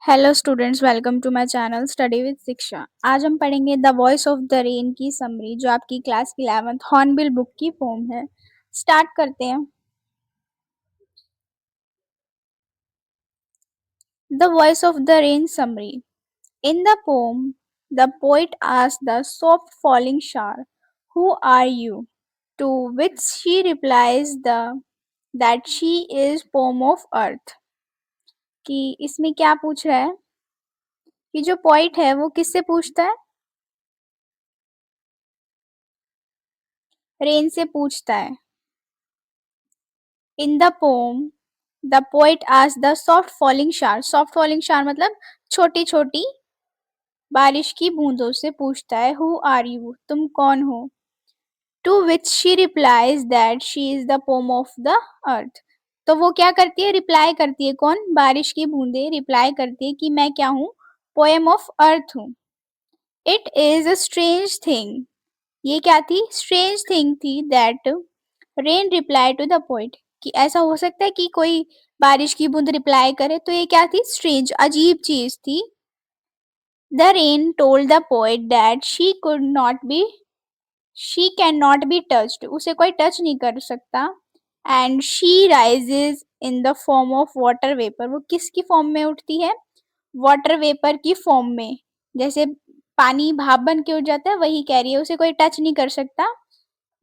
Hello students, welcome to my channel study with Shiksha. आज हम पढ़ेंगे the voice of the rain की summary, जो आपकी क्लास 11th हॉर्नबिल बुक की पोम है। स्टार्ट करते हैं। The voice of the rain summary. In the poem the poet asked the soft falling shower, who are you? To which she replies the that she is poem of earth. कि इसमें क्या पूछ रहा है कि जो पोइट है वो किससे पूछता है? रेन से पूछता है। In the poem, the poet asked the soft falling shower. Soft falling shower मतलब छोटी छोटी बारिश की बूंदों से पूछता है, Who are you? तुम कौन हो? To which she replies that she is the poem of the earth. तो वो क्या करती है? रिप्लाई करती है। कौन? बारिश की बूंदें रिप्लाई करती है कि मैं क्या हूँ? पोएम ऑफ अर्थ हूँ। It is a strange thing. ये क्या थी? स्ट्रेंज थिंग थी that rain reply to the poet. कि ऐसा हो सकता है कि कोई बारिश की बूंद रिप्लाई करे। तो ये क्या थी? स्ट्रेंज, अजीब चीज थी। The rain told the poet that she can not be touched. उसे कोई टच नहीं कर सकता। And she rises in the form of water vapour. वो किसकी फॉर्म में उठती है? वाटर वेपर की फॉर्म में। जैसे पानी भाप बन के उठ जाता है, वही कह रही है। उसे कोई टच नहीं कर सकता।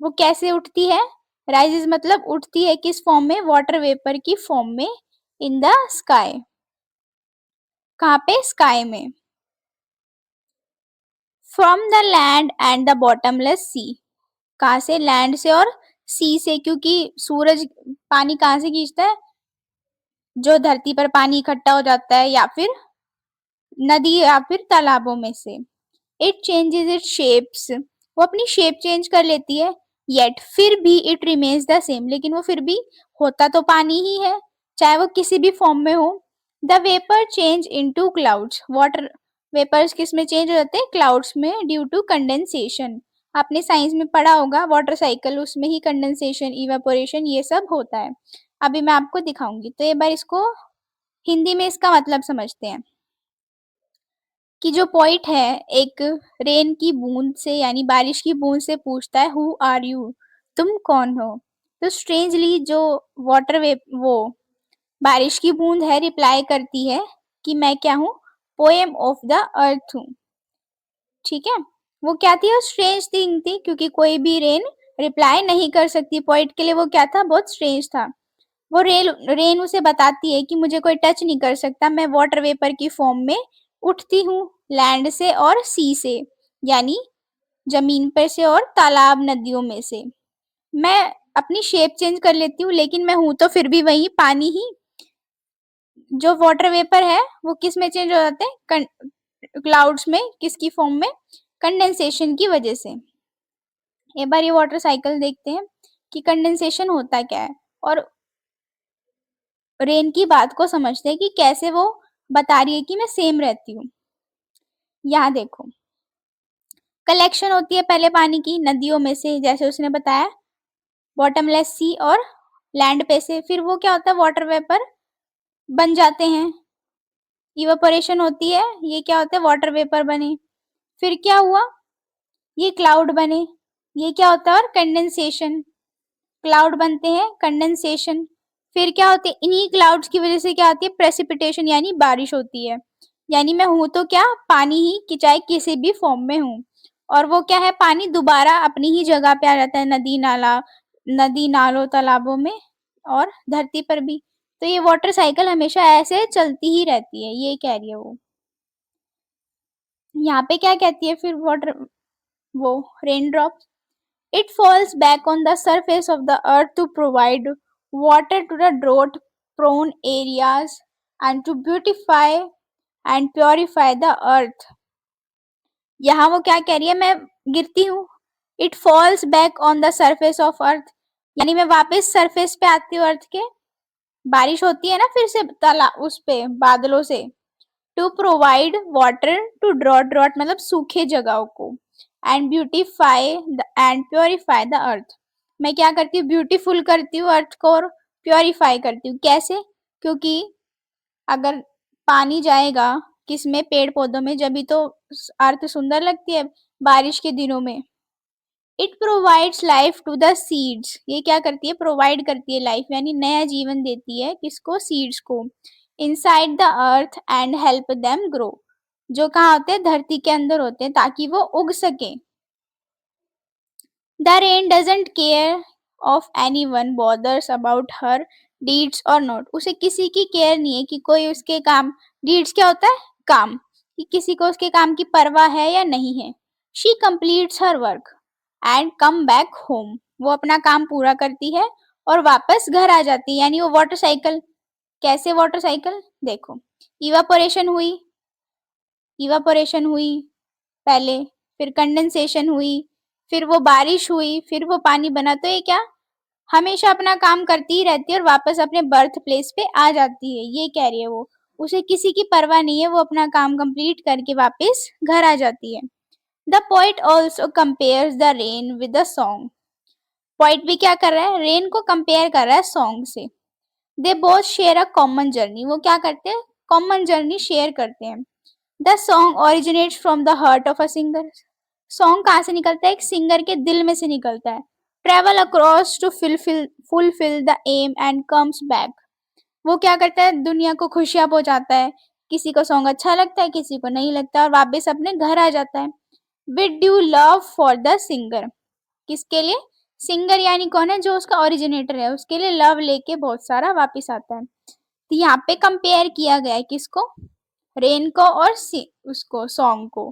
वो कैसे उठती है? राइजेस मतलब उठती है किस फॉर्म में? वाटर वेपर की फॉर्म में। In the sky. कहाँ पे? स्काई में। From the land and the bottomless sea. कहाँ से? लैंड से और सी से, क्योंकि सूरज पानी कहाँ से खींचता है? जो धरती पर पानी इकट्ठा हो जाता है, या फिर नदी या फिर तालाबों में से। It changes it shapes. वो अपनी शेप चेंज कर लेती है। येट फिर भी इट रिमेन्स द सेम। लेकिन वो फिर भी होता तो पानी ही है, चाहे वो किसी भी फॉर्म में हो। The vapour change into clouds. Water vapours किस में चेंज हो जाते हैं? क्लाउड्स में, ड्यू टू कंडेंसेशन। आपने साइंस में पढ़ा होगा वाटर साइकिल, उसमें ही कंडेंसेशन, इवेपोरेशन, ये सब होता है। अभी मैं आपको दिखाऊंगी, तो एक बार इसको हिंदी में इसका मतलब समझते हैं। कि जो पोइट है एक रेन की बूंद से, यानी बारिश की बूंद से पूछता है, हु आर यू? तुम कौन हो? तो स्ट्रेंजली जो वाटर वे वो बारिश की बूंद है, रिप्लाई करती है कि मैं क्या हूँ? पोएम ऑफ द अर्थ हूँ। ठीक है। वो क्या थी? वो स्ट्रेंज थिंग थी, क्योंकि कोई भी रेन रिप्लाई नहीं कर सकती। पोइट के लिए वो क्या था? बहुत स्ट्रेंज था। वो रेन उसे बताती है कि मुझे कोई टच नहीं कर सकता, मैं वाटर वेपर की फॉर्म में उठती हूँ, लैंड से और सी से, यानी जमीन पर से और तालाब नदियों में से। मैं अपनी शेप चेंज कर लेती हूँ, लेकिन मैं हूं तो फिर भी वही पानी ही। जो वाटर वेपर है वो किस में चेंज हो जाते हैं? क्लाउड्स में। किसकी फॉर्म में? कंडेंसेशन की वजह से। एक बार ये वाटर साइकिल देखते हैं कि कंडेंसेशन होता क्या है, और रेन की बात को समझते हैं कि कैसे वो बता रही है कि मैं सेम रहती हूँ। यहाँ देखो, कलेक्शन होती है पहले पानी की नदियों में से, जैसे उसने बताया, बॉटमलेस सी और लैंड पे से। फिर वो क्या होता है? वाटर वेपर बन जाते हैं। इवेपोरेशन होती है, ये क्या होता है? वाटर वेपर बने। फिर क्या हुआ? ये क्लाउड बने। ये क्या होता है? और कंडेंसेशन। क्लाउड बनते हैं, कंडेंसेशन। फिर क्या होती है? इन्हीं क्लाउड्स की वजह से क्या होती है? प्रेसिपिटेशन, यानी बारिश होती है। यानी मैं हूं तो क्या? पानी ही, कि चाहे किसी भी फॉर्म में हूं। और वो क्या है? पानी दोबारा अपनी ही जगह पे आ जाता है, नदी नालों तालाबों में, और धरती पर भी। तो ये वाटर साइकिल हमेशा ऐसे चलती ही रहती है, ये कह रही है वो। यहाँ पे क्या कहती है फिर वाटर, वो rain drop? It falls back on the surface of the earth to provide water to the drought-prone areas and to beautify and purify the earth. यहाँ वो क्या कह रही है? मैं गिरती हूँ। It falls back on the surface of earth, यानी मैं वापस सरफेस पे आती हूँ अर्थ के। बारिश होती है ना फिर से तला उस पे बादलों से। To provide water to drought मतलब सूखे जगहों को। And beautify and purify the earth. मैं क्या करती हूँ? ब्यूटीफुल करती हूँ अर्थ को और प्योरीफाई करती हूँ। कैसे? क्योंकि अगर पानी जाएगा किसमें? पेड़ पौधों में, जब भी तो अर्थ सुंदर लगती है बारिश के दिनों में। It provides life to the seeds, ये क्या करती है? प्रोवाइड करती है लाइफ, यानी नया जीवन देती है किसको? सीड्स को। Inside the earth and help them grow, जो कहाँ होते हैं? धरती के अंदर होते हैं, ताकि वो उग सके। The rain doesn't care of any one bothers about her deeds और नॉट, उसे किसी की केयर नहीं है कि कोई उसके काम, डीड्स क्या होता है? काम, कि किसी को उसके काम की परवाह है या नहीं है। She completes her work and come back home, वो अपना काम पूरा करती है और वापस घर आ जाती है, यानी वो वाटर साइकिल। कैसे वाटर साइकिल? देखो, इवापोरेशन हुई, इवापोरेशन हुई पहले, फिर कंडेंसेशन हुई, फिर वो बारिश हुई, फिर वो पानी बना, तो ये क्या हमेशा अपना काम करती ही रहती है और वापस अपने बर्थ प्लेस पे आ जाती है, ये कह रही है वो। उसे किसी की परवाह नहीं है, वो अपना काम कंप्लीट करके वापस घर आ जाती है। The poet also compares the rain with a song, poet भी क्या कर रहा है? रेन को कंपेयर कर रहा है सॉन्ग से। They both share a common journey, वो क्या करते हैं? कॉमन जर्नी शेयर करते हैं। The song originates from the heart of a singer, song कहाँ से निकलता है? एक सिंगर के दिल में से निकलता है। Travel across to fulfil the aim and comes back, वो क्या करता है? दुनिया को खुशियां पहुंचाता है, किसी को सॉन्ग अच्छा लगता है, किसी को नहीं लगता, और वापस अपने घर आ जाता है। With due love for the singer, किसके लिए? सिंगर यानी कौन है? जो उसका ओरिजिनेटर है, उसके लिए लव लेके बहुत सारा वापस आता है। तो यहाँ पे कंपेयर किया गया है किसको? रेन को और उसको सॉन्ग को,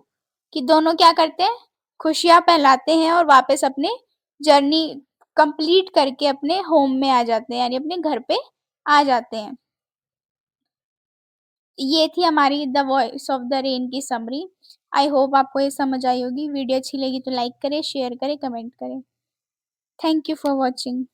कि दोनों क्या करते हैं? खुशियां फैलाते हैं और वापस अपने जर्नी कंप्लीट करके अपने होम में आ जाते हैं, यानी अपने घर पे आ जाते हैं। ये थी हमारी the voice of the rain की समरी। आई होप आपको ये समझ आई होगी। वीडियो अच्छी लगी तो लाइक करें, शेयर करें, कमेंट करें। Thank you for watching.